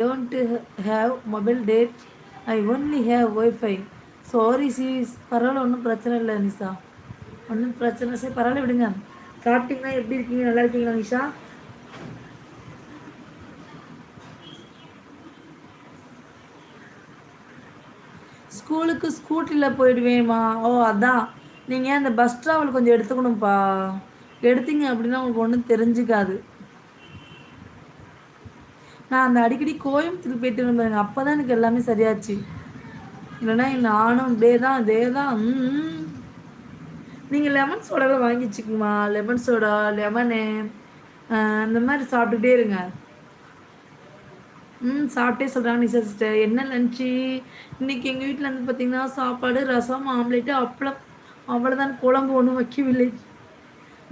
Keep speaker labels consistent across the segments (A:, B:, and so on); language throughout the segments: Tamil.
A: don't have mobile date. I only have Wi-Fi. Sorry cheese, பரவாயில்ல, ஒன்றும் பிரச்சனை இல்லை நிஷா, ஒன்றும் பிரச்சனை சரி, பரவாயில்ல விடுங்க. சாப்பிட்டீங்கன்னா எப்படி இருக்கீங்க? நல்லா இருக்கீங்களா நிஷா? ஸ்கூலுக்கு ஸ்கூட்டியில் போயிடுவேம்மா. ஓ அதான், நீங்கள் அந்த பஸ் ட்ராவல் கொஞ்சம் எடுத்துக்கணும்ப்பா. எடுத்தீங்க அப்படின்னா உங்களுக்கு ஒன்றும் தெரிஞ்சுக்காது. நான் அந்த அடிக்கடி கோயம்புத்தூர் போயிட்டு இருந்தேங்க, அப்போ தான் எனக்கு எல்லாமே சரியாச்சு. இல்லைன்னா நானும் இதே தான். நீங்கள் லெமன் சோடாலாம் வாங்கி வச்சுக்கோங்கம்மா. லெமன் சோடா, லெமனு, இந்த மாதிரி சாப்பிட்டுட்டே இருங்க. சாப்பிட்டே சொல்கிறாங்க நிஷா சிஸ்டர். என்ன லன்ச்சு இன்றைக்கி எங்கள் வீட்டில் வந்து பார்த்திங்கன்னா சாப்பாடு, ரசம், ஆம்லேட்டு, அப்பளம், அவ்வளோதான். குழம்பு ஒன்றும் வைக்கவில்லை.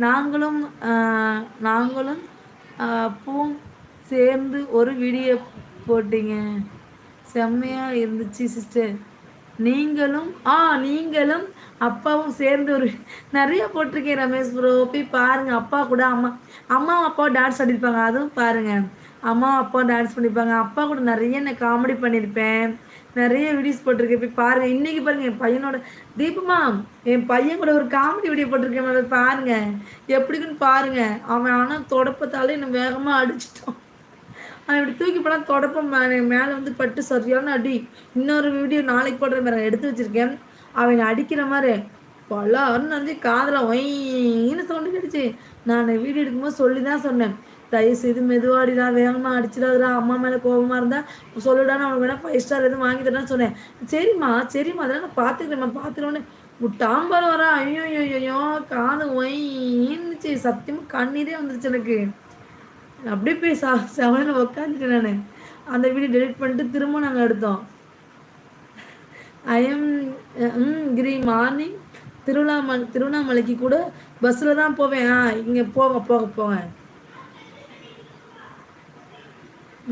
A: நாங்களும் நாங்களும் அப்பவும் சேர்ந்து ஒரு வீடியோ போட்டீங்க, செம்மையாக இருந்துச்சு சிஸ்டர். நீங்களும் நீங்களும் அப்பாவும் சேர்ந்து ஒரு நிறைய போட்டிருக்கேன் ரமேஷ் ப்ரோ, போய் பாருங்கள். அப்பா கூட அம்மாவும் அப்பாவும் டான்ஸ் ஆடிருப்பாங்க, அதுவும் பாருங்கள். அம்மாவும் அப்பாவும் டான்ஸ் பண்ணியிருப்பாங்க. அப்பா கூட நிறைய நான் காமெடி பண்ணியிருப்பேன், நிறைய வீடியோஸ் போட்டிருக்கேன், போய் பாருங்கள். இன்றைக்கி பாருங்கள், என் பையனோட தீபமா, என் பையன் கூட ஒரு காமெடி வீடியோ போட்டிருக்கேன், போய் பாருங்கள். எப்படிக்குன்னு பாருங்கள். அவன் ஆனால் தொடப்பத்தாலே என்னை வேகமாக அடிச்சிட்டான். அவன் இப்படி தூக்கி போனால் தொடப்பம் மேலே வந்து பட்டு சரியான அடி. இன்னொரு வீடியோ நாளைக்கு போடுற மாதிரி எடுத்து வச்சுருக்கேன். அவன் அடிக்கிற மாதிரி பலான்னு வந்து காதில் ஒயின்னு சவுண்டு கிடச்சி. நான் வீடியோ எடுக்கும்போது சொல்லி தான் சொன்னேன், தயவு செய்து மெதுவாடிடா, வேகமாக அடிச்சிடாதுடா, அம்மா மேலே கோபமாக இருந்தால் சொல்லுடான்னு அவனுக்கு வேணால் 5 ஸ்டார் எதுவும் வாங்கி தரேன்னு சொன்னேன். சரிம்மா அதெல்லாம் நான் பார்த்துக்கிறேம்மா, பார்த்துக்கிறோன்னு டாம்பர் வரா. ஐயோ காது ஒயின்னுச்சு. சத்தியமாக கண்ணீரே வந்துருச்சு எனக்கு. அப்படியே போய் செவனில் உட்காந்துட்டேன் நான். அந்த வீடியோ டெலிட் பண்ணிட்டு திரும்ப நாங்கள் எடுத்தோம். ஐஎம் மார்னிங் திருவண்ணாமலைக்கு கூட பஸ்ஸில் தான் போவேன். இங்கே போங்க.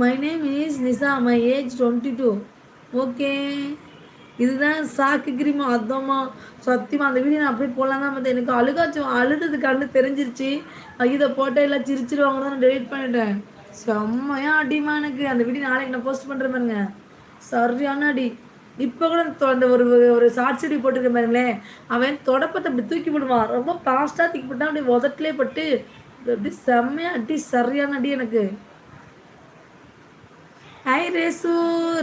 A: My name is Nisha, my age 22. Okay, இதுதான் சாக்கு கிரிமா. அதம்மா சத்தியமாக அந்த வீடியோ நான் அப்படியே போடலாம் தான் பார்த்தேன். எனக்கு அழுதது கண்டு தெரிஞ்சிருச்சு. இதை போட்டால் எல்லாம் சிரிச்சிருவாங்க தான் டெலிட் பண்ணிட்டேன். செம்மையாக அடிமா எனக்கு. அந்த வீடியோ நாளைக்கு நான் போஸ்ட் பண்ணுற பாருங்க, சரியான அடி. இப்போ கூட அந்த ஒரு ஷார்ட் வீடியோ போட்டிருக்க பாருங்களேன், அவன் தொடப்பத்தை அப்படி தூக்கி போடுவான். ரொம்ப ஃபாஸ்ட்டாக தூக்கி போட்டான், அப்படியே உதட்டிலே பட்டு அப்படி செம்மையாக அடி, சரியான அடி எனக்கு. ஹாய்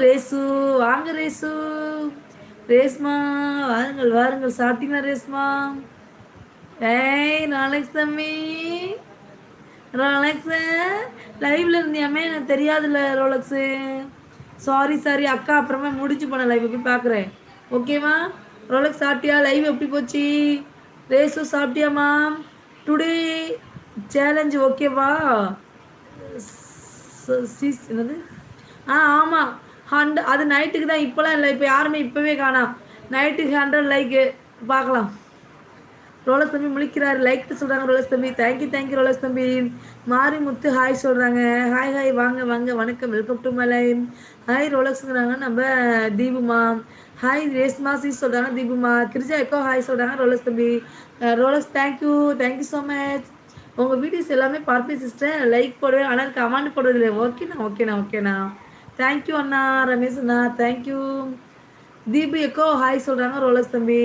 A: ரேசு வாங்க ரேஸ்மா வாருங்கள். சாப்பிட்டீங்களா ரேஸ்மா? ரோலக்ஸ் தம்பி, ரோலக்ஸு லைவ்ல இருந்தியாமே, எனக்கு தெரியாதுல்ல ரோலக்ஸு. சாரி அக்கா, அப்புறமா முடிச்சு போன லைவ் போய் பார்க்குறேன். ஓகேவா? ரோலக்ஸ் சாப்பிட்டியா? லைவ் எப்படி போச்சு? ரேசு சாப்பிட்டியாம்மா? டுடே சேலஞ்சு ஓகேவா? என்னது? ஆமாம், அது நைட்டுக்கு தான், இப்போலாம் இல்லை. இப்போ யாருமே இப்போவே காணாம். நைட்டுக்கு 100 லைக்கு பார்க்கலாம். ரோலஸ் தம்பி முழிக்கிறாரு, லைக்ட்டு சொல்கிறாங்க ரோலஸ் தம்பி. தேங்க்யூ ரோலஸ் தம்பி. மாரிமுத்து ஹாய் சொல்கிறாங்க. ஹாய் வாங்க வணக்கம், welcome to my live. Hi ரோலக்ஸுங்கிறாங்க நம்ம தீபுமா. ஹாய் ரேஸ்மா சி சொல்கிறாங்க தீபுமா. கிரிஜா எக்கோ ஹாய் சொல்கிறாங்க ரோலஸ் தம்பி. Rolex thank you so much. உங்கள் வீடியோஸ் எல்லாமே பார்ப்பேன் சிஸ்டர், லைக் போடுவேன், ஆனால் கமெண்ட் போடுறதில்லை. ஓகேண்ணா. தேங்க்யூ அண்ணா, ரமேஷ் அண்ணா, தேங்க்யூ. தீபு எக்கோ ஹாய் சொல்கிறாங்க ரோலக்ஸ் தம்பி.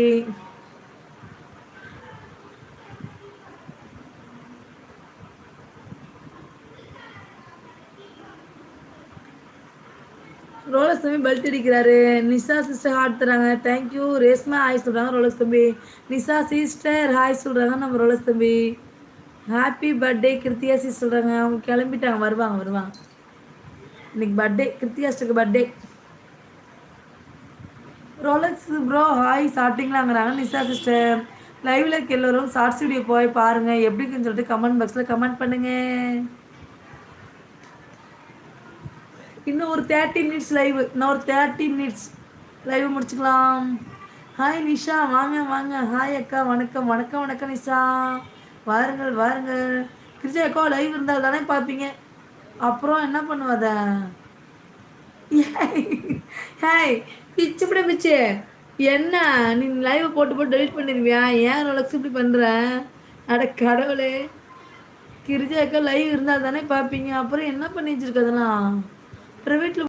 A: ரோலக்ஸ் தம்பி பெல்ட் அடிக்கிறாரு. நிஷா சிஸ்டர் ஹார்ட் தராங்க, தேங்க்யூ. ரேஸ்மா ஹாய் சொல்கிறாங்க ரோலக்ஸ் தம்பி. நிஷா சிஸ்டர் ஹாய் சொல்கிறாங்க நம்ம ரோலக்ஸ் தம்பி. ஹாப்பி பர்த்டே கிருத்தியா சிஸ் சொல்கிறாங்க. அவங்க கிளம்பிட்டாங்க, வருவாங்க. இன்னைக்கு பர்த்டே, கிருத்தியா சிஸ்டருக்கு பர்த்டே. ரோலக்ஸ் ப்ரோ ஹாய் சாப்பிட்டீங்களாங்கிறாங்க நிஷா சிஸ்டர். லைவ்ல இருக்க எல்லோரும் ஷார்ட்ஸ் வீடியோ போய் பாருங்கள், எப்படின்னு சொல்லிட்டு கமெண்ட் பாக்ஸில் கமெண்ட் பண்ணுங்கள். இன்னும் ஒரு 30 மினிட்ஸ் லைவ், இன்னும் ஒரு 30 மினிட்ஸ் லைவ் முடிச்சுக்கலாம். ஹாய் நிஷா, வாங்க. ஹாய் அக்கா, வணக்கம் நிஷா. வாருங்கள். கிருஷ்ணா அக்கா லைவ் இருந்தால் தானே பார்ப்பீங்க, அப்புறம் என்ன பண்ணுவத? ஹாய் பிச்சு என்ன நீ லைவ் போட்டு டெலிட் பண்ணிடுவியா? ஏன் ரோலக்ஸ் இப்படி பண்ணுற? அட கடவுளே, கிரிஜா அக்கா லைவ் இருந்தால் தானே பார்ப்பீங்க, அப்புறம் என்ன பண்ணி வச்சிருக்க அதெல்லாம்? பிரைவேட்ல